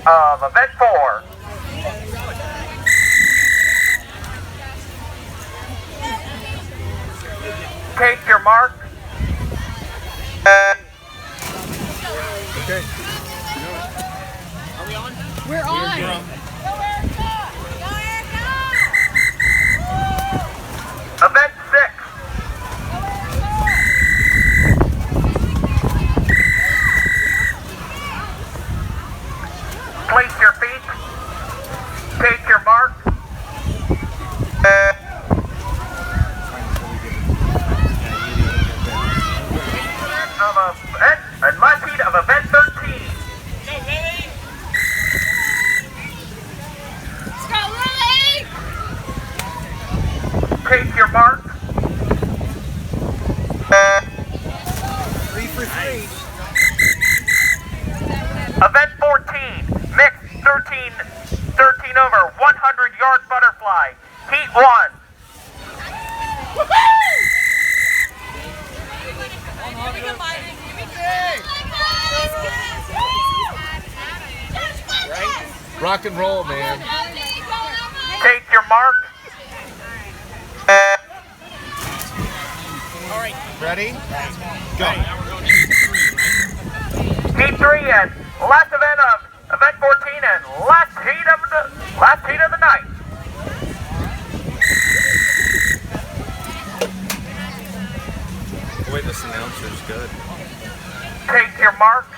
of event 4. Take your mark. Okay. Are we on? We're on. You're on. Event 6. Place your feet. Take your mark. And my feet of event 13. Go, Lily! Let's go, Lily! Take your mark. 3 for 3. Event 14. Mixed 13 over 100 yard butterfly. Heat 1. Rock and roll, man. Take your mark. All right. Ready? Go. Now we're going to Heat 3 and last event of event 14 and last heat of the night. Boy, this announcer's good. Take your mark.